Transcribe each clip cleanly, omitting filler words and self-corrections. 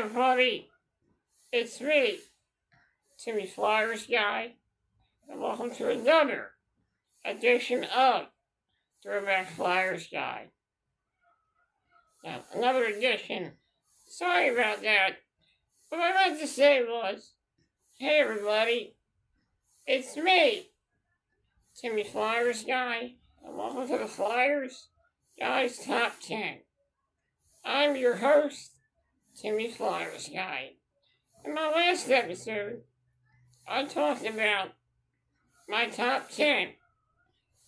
everybody, it's me, Timmy Flyers Guy, and welcome to another edition of Throwback Flyers Guy. Now, another edition. Sorry about that. What I meant to say was, hey everybody, it's me, Timmy Flyers Guy, and welcome to the Flyers Guys Top 10. I'm your host, Timmy Flyers Guy. In my last episode, I talked about my top 10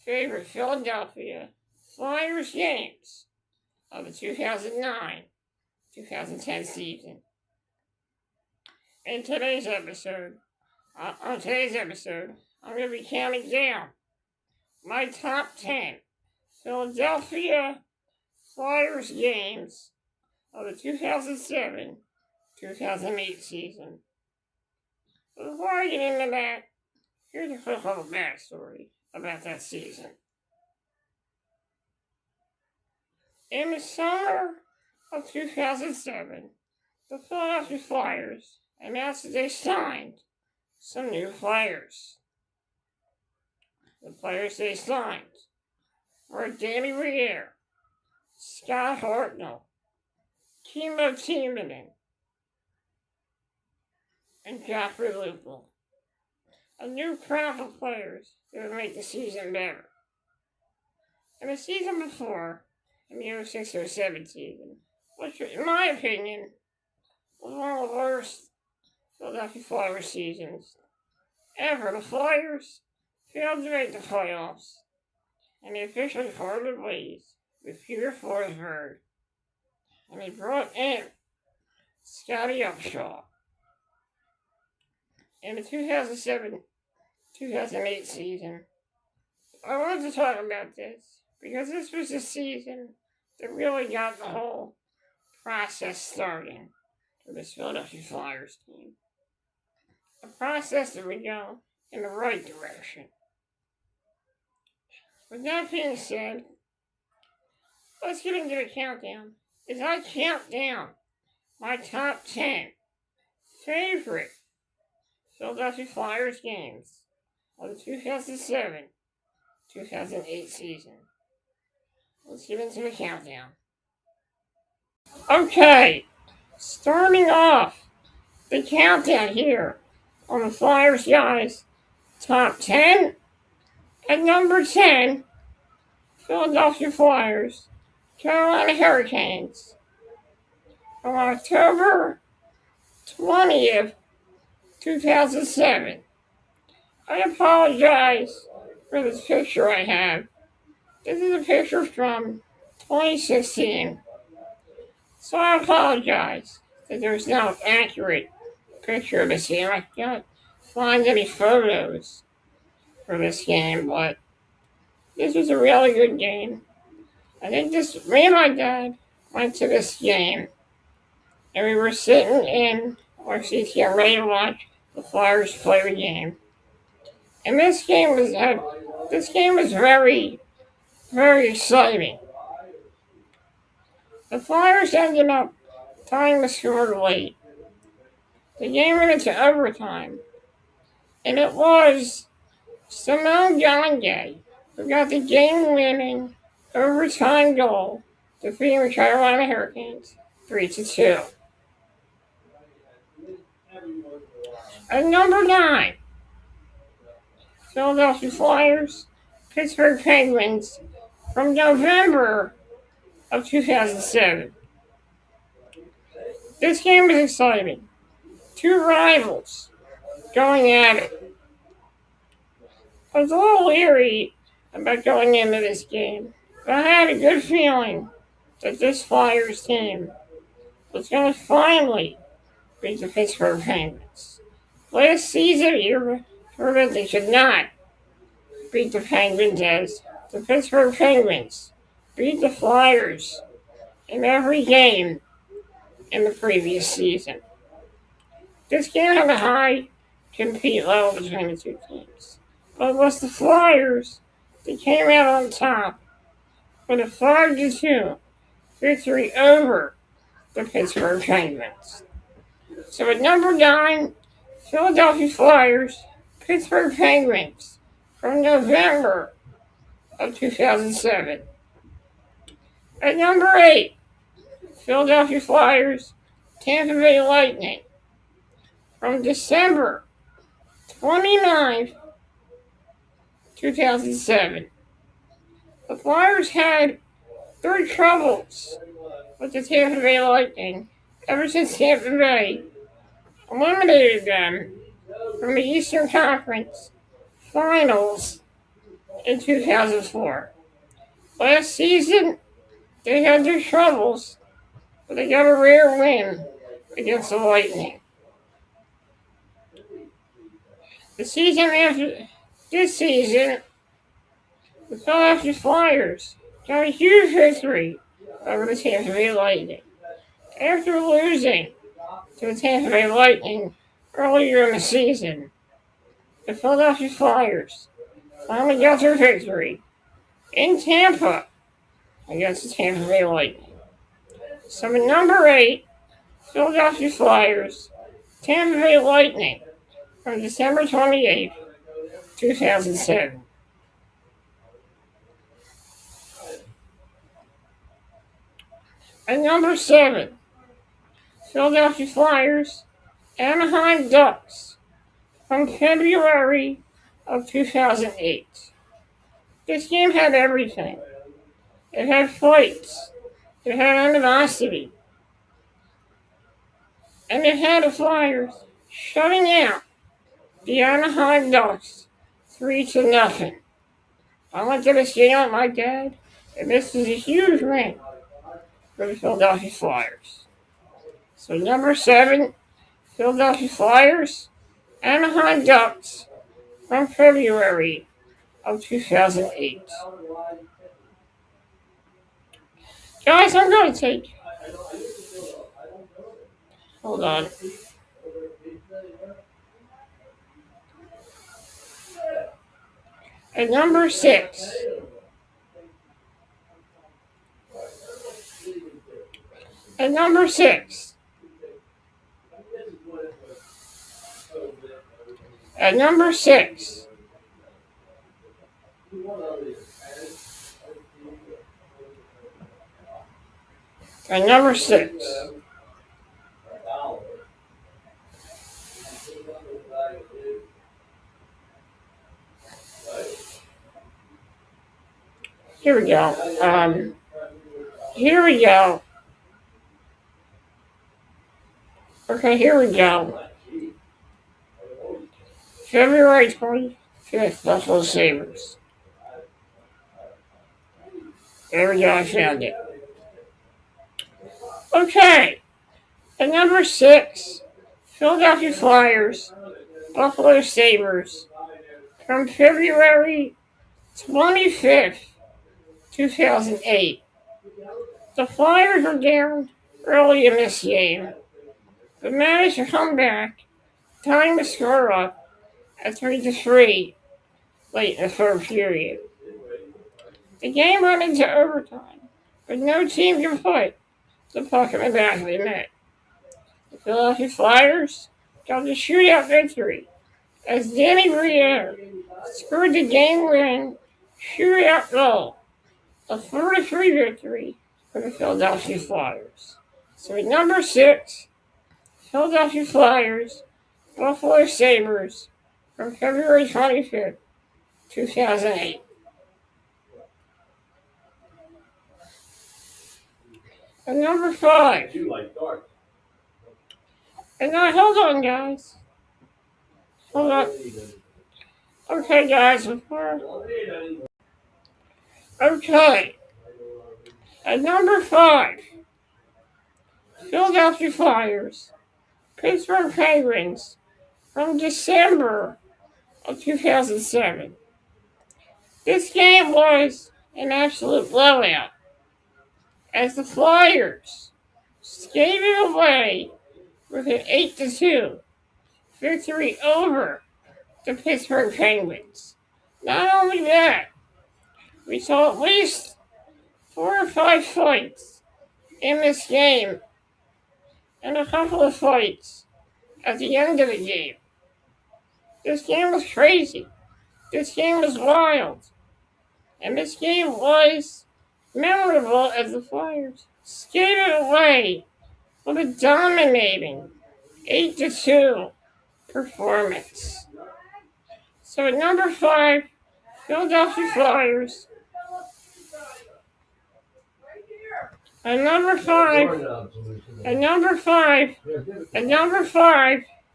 favorite Philadelphia Flyers games of the 2009-2010 season. In today's episode, I'm going to be counting down my top 10 Philadelphia Flyers games of the 2007-2008 season. But before I get into that, here's a quick little backstory about that season. In the summer of 2007, the Philadelphia Flyers announced that they signed some new players. The players they signed were Danny Rier, Scott Hartnell, Kimmo Timonen, and Joffrey Lupul. A new crop of players that would make the season better. In the season before, in the 06-07 season, which in my opinion was one of the worst Philadelphia Flyers seasons ever, the Flyers failed to make the playoffs, and they officially parted ways with Peter Forsberg, and they brought in Scotty Upshaw. In the 2007-2008 season, I wanted to talk about this because this was the season that really got the whole process starting for this Philadelphia Flyers team. A process that would go in the right direction. With that being said, let's get into the countdown. As I count down my top 10 favorite Philadelphia Flyers games of the 2007-2008 season. Let's get into the countdown. Okay, starting off the countdown here on the Flyers Guys Top 10. At number 10, Philadelphia Flyers, Carolina Hurricanes. On October 20th, 2007. I apologize for this picture I have. This is a picture from 2016. So I apologize that there's no accurate picture of this game. I can't find any photos for this game, but this was a really good game. I think me and my dad went to this game, and we were sitting in our seats getting ready to watch the Flyers play the game. And this game was very, very exciting. The Flyers ended up tying the score late. The game went into overtime, and it was Simone Gagne who got the game-winning overtime goal, defeating the Carolina Hurricanes 3-2. At number 9, Philadelphia Flyers, Pittsburgh Penguins from November of 2007. This game was exciting. Two rivals going at it. I was a little leery about going into this game, but I had a good feeling that this Flyers team was going to finally beat the Pittsburgh Penguins. Last season, you heard they should not beat the Penguins as the Pittsburgh Penguins beat the Flyers in every game in the previous season. This game had a high compete level between the two teams, but it was the Flyers that came out on top with a 5-2 victory over the Pittsburgh Penguins. So at number 9, Philadelphia Flyers, Pittsburgh Penguins from November of 2007. At number 8, Philadelphia Flyers, Tampa Bay Lightning from December 29th, 2007. The Flyers had their troubles with the Tampa Bay Lightning ever since Tampa Bay eliminated them from the Eastern Conference Finals in 2004. Last season, they had their troubles, but they got a rare win against the Lightning. The season after this season, the Philadelphia Flyers got a huge victory over the Tampa Bay Lightning. After losing to the Tampa Bay Lightning earlier in the season, the Philadelphia Flyers finally got their victory in Tampa against the Tampa Bay Lightning. So at number 8, Philadelphia Flyers, Tampa Bay Lightning from December 28th, 2007. At number 7, Philadelphia Flyers, Anaheim Ducks from February of 2008. This game had everything. It had fights. It had animosity. And it had the Flyers shutting out the Anaheim Ducks 3-0. I went to this game with my dad, and this is a huge win for the Philadelphia Flyers. So number 7, Philadelphia Flyers, Anaheim Ducks from February of 2008. Guys, I'm going to take... Hold on. At number 6, at number 6, at number 6, at number 6, here we go. Here we go. Okay, here we go. February 25th, Buffalo Sabres. There we go, I found it. Okay, at number 6, Philadelphia Flyers, Buffalo Sabres from February 25th, 2008. The Flyers were down early in this game, but managed to come back, tying the score up at 3-3 late in the third period. The game went into overtime, but no team could put the puck in the back of the net. The Philadelphia Flyers got the shootout victory as Danny Briere scored the game-winning shootout goal, a 4-3 victory for the Philadelphia Flyers. So at number 6, Philadelphia Flyers, Buffalo Sabres from February 25th, 2008. And number 5. And now, hold on, guys. Hold on. Okay, guys, Okay. At number 5, Philadelphia Flyers, Pittsburgh Penguins from December of 2007. This game was an absolute blowout as the Flyers skated away with an 8-2 victory over the Pittsburgh Penguins. Not only that, we saw at least 4 or 5 fights in this game, and a couple of fights at the end of the game. This game was crazy. This game was wild. And this game was memorable as the Flyers skated away with a dominating 8-2 performance. So at number 5, Philadelphia Flyers. At number 5,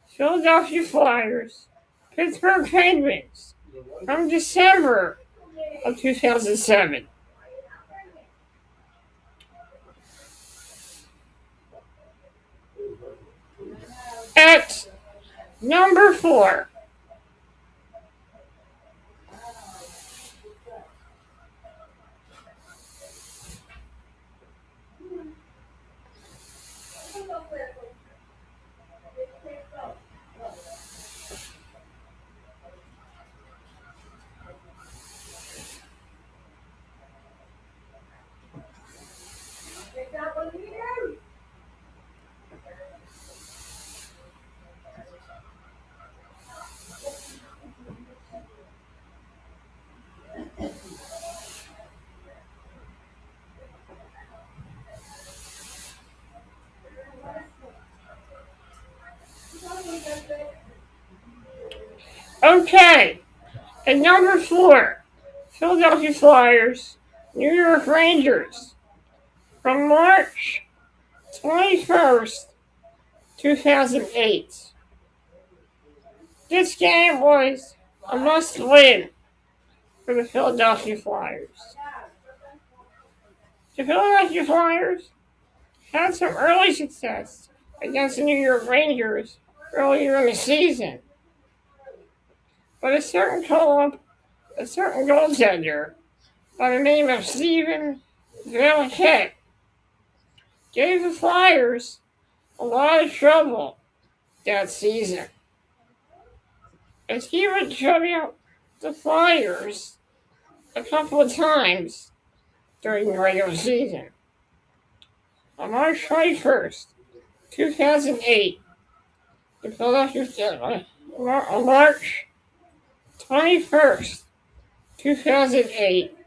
Philadelphia Flyers, Pittsburgh Penguins from December of 2007. At number 4, okay. At number 4, Philadelphia Flyers, New York Rangers from March 21st, 2008. This game was a must-win for the Philadelphia Flyers. The Philadelphia Flyers had some early success against the New York Rangers earlier in the season. But a certain goaltender by the name of Steven Valiquette gave the Flyers a lot of trouble that season. As he would shut out the Flyers a couple of times during the regular season. On March 21st, 2008, the Philadelphia on March 21st, 2008,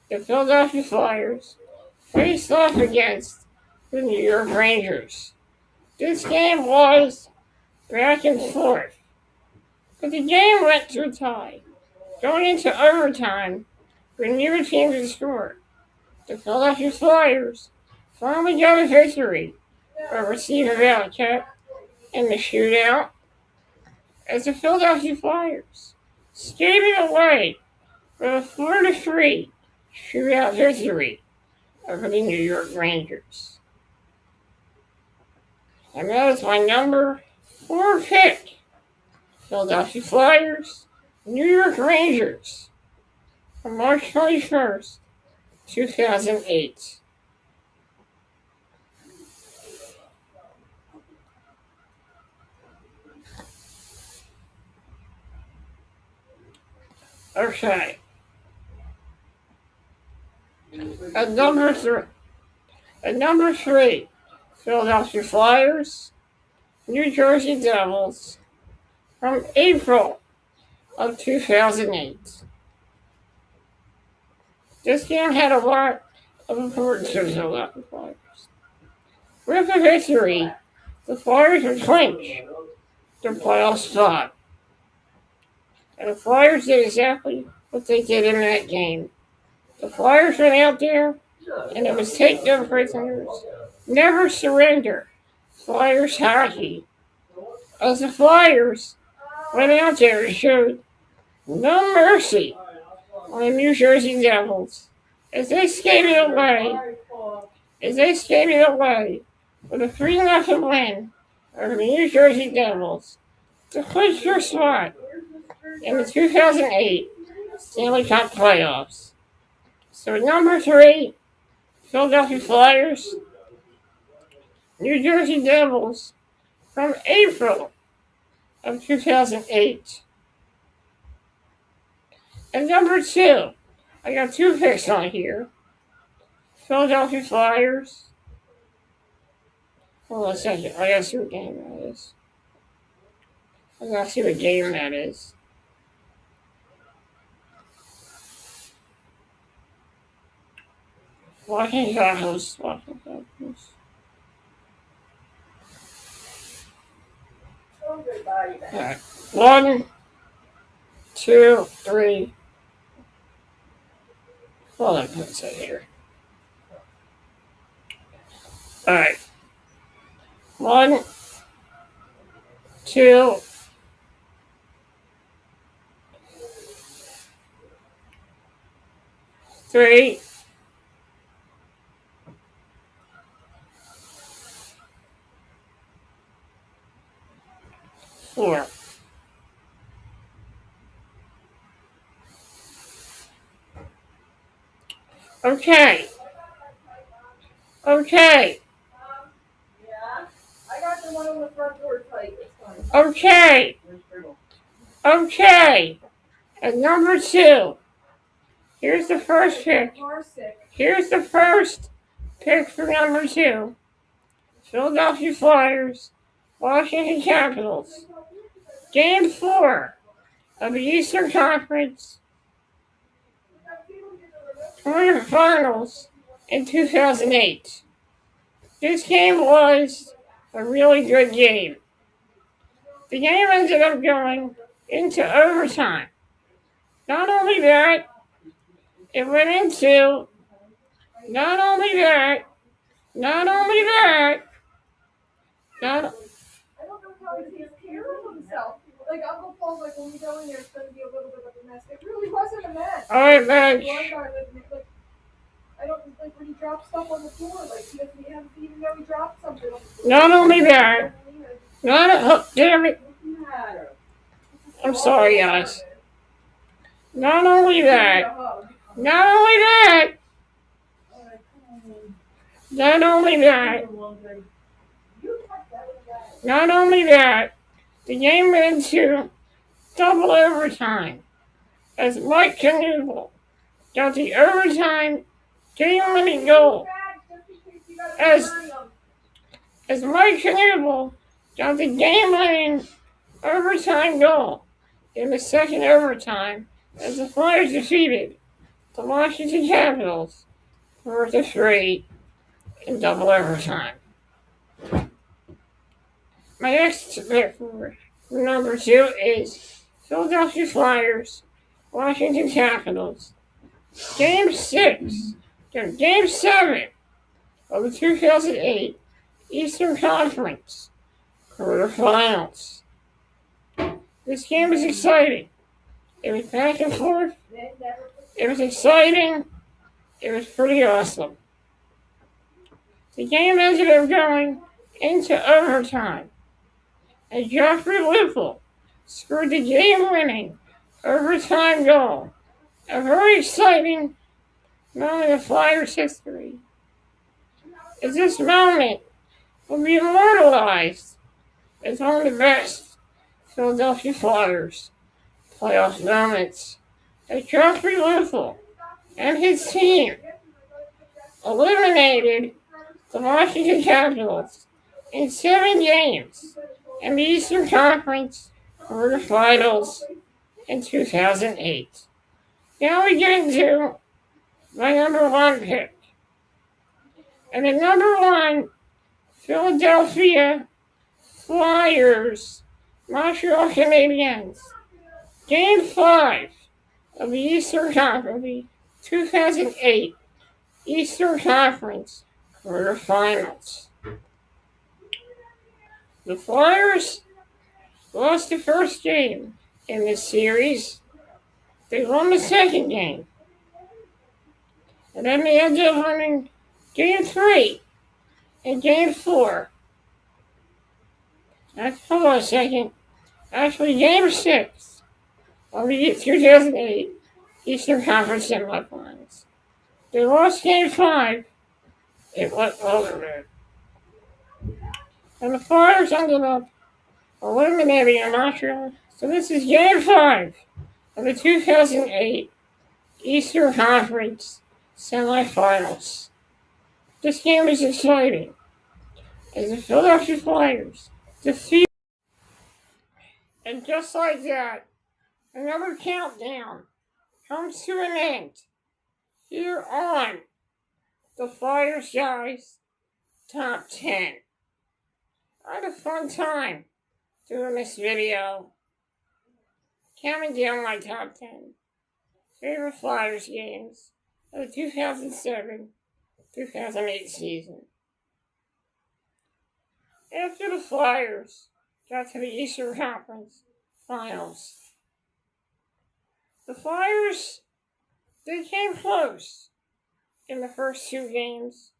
the Philadelphia Flyers faced off against the New York Rangers. This game was back and forth, but the game went to a tie. Going into overtime, when neither team could score, the Philadelphia Flyers finally got a victory over Steven Valiquette in the shootout as the Philadelphia Flyers skated away with a 4-3 shootout victory over the New York Rangers. And that is my number 4 pick. Philadelphia Flyers, New York Rangers from March 21st, 2008. Okay. At number 3, Philadelphia Flyers, New Jersey Devils from April of 2008. This game had a lot of importance to the Philadelphia Flyers. With the victory, the Flyers would clinch their playoff spot. And the Flyers did exactly what they did in that game. The Flyers went out there, and it was take no prisoners, never surrender. Flyers hockey. As the Flyers went out there and showed no mercy on the New Jersey Devils as they skated away with a 3-0 win over the New Jersey Devils to clinch their spot in the 2008 Stanley Cup playoffs. So number 3, Philadelphia Flyers, New Jersey Devils from April of 2008. And number 2, I got 2 picks on here. Philadelphia Flyers. Hold on a second, I gotta see what game that is. I gotta see what game that is. Washington Capitals. Alright. 1, 2, 3. Hold on, let's see here. Alright. 1, 2, 3, 4. Okay. Okay. Yeah, I got the one on the front door tight this time. Okay. Okay. And number 2. Here's the first pick. Here's the first pick for number 2. Philadelphia Flyers, Washington Capitals. Game 4 of the Eastern Conference quarterfinals in 2008. This game was a really good game. The game ended up going into overtime. Not only that, it went into, not only that, not, I don't know how he takes care of himself. Like Uncle Paul's like, when we go in there, it's going to be a little bit of a mess. It really wasn't a mess. all right, man. One guy with me, like, I don't like when he drops stuff on the floor. Like he doesn't even know he dropped something on the floor. Not only that, damn it. I'm sorry, guys. Not only that, not only that, not only that, not only that, the game went into double overtime as Mike Knievel got the overtime game-winning goal. As Mike Knievel got the game-winning overtime goal in the second overtime as the Flyers defeated the Washington Capitals 4-3 in double overtime. My next pick for number 2 is Philadelphia Flyers, Washington Capitals. Game 7 of the 2008 Eastern Conference quarterfinals. This game was exciting. It was back and forth. It was exciting. It was pretty awesome. The game ended up going into overtime. And Joffrey Lupul scored the game-winning overtime goal. A very exciting moment in Flyers history. As this moment will be immortalized as one of the best Philadelphia Flyers playoff moments. As Joffrey Lupul and his team eliminated the Washington Capitals in 7 games in the Eastern Conference quarterfinals in 2008. Now we get into my number 1 pick. And the number 1 Philadelphia Flyers, Montreal Canadiens. Game 5 of the Eastern Conference, the 2008 Eastern Conference quarterfinals. The Flyers lost the first game in this series. They won the second game. And then they ended up winning Game 3 and Game 4. Hold on a second. Actually, Game 6 of the 2008 Eastern Conference semifinals. They lost Game 5. It went over. And the Flyers ended up eliminating Montreal. So this is Game 5 of the 2008 Eastern Conference semifinals. This game is exciting as the Philadelphia Flyers defeat. And just like that, another countdown comes to an end here on the Flyersguys Top 10. I had a fun time doing this video, counting down my top 10 favorite Flyers games of the 2007-2008 season. After the Flyers got to the Eastern Conference Finals, the Flyers, they came close in the first two games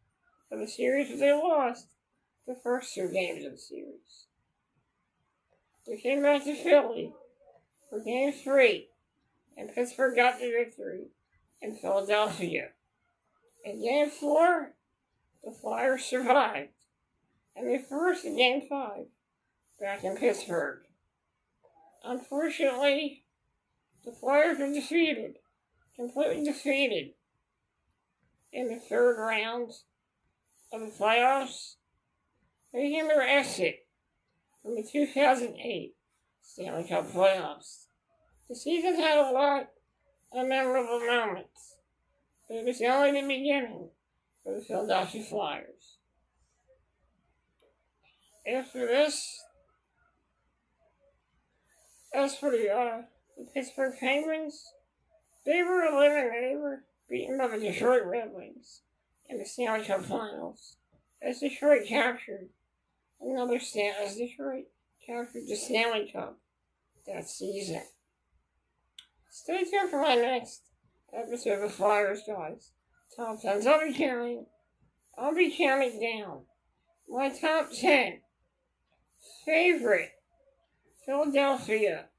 of the series, but they lost the first two games of the series. They came back to Philly for Game 3, and Pittsburgh got the victory in Philadelphia. In Game 4, the Flyers survived, and they forced Game 5 back in Pittsburgh. Unfortunately, the Flyers were defeated, completely defeated, in the third round of the playoffs, making their exit from the 2008 Stanley Cup playoffs. The season had a lot of memorable moments, but it was only the beginning for the Philadelphia Flyers. After this, as for the Pittsburgh Penguins, they were eliminated. They were beaten by the Detroit Red Wings in the Stanley Cup Finals, as Detroit captured the Stanley Cup that season. Stay tuned for my next episode of Flyersguys Top 10s. I'll be counting down my top 10 favorite Philadelphia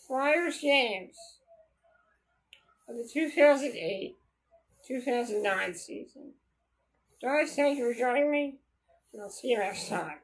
Flyers games of the 2008-2009 season. Guys, thank you for joining me, and I'll see you next time.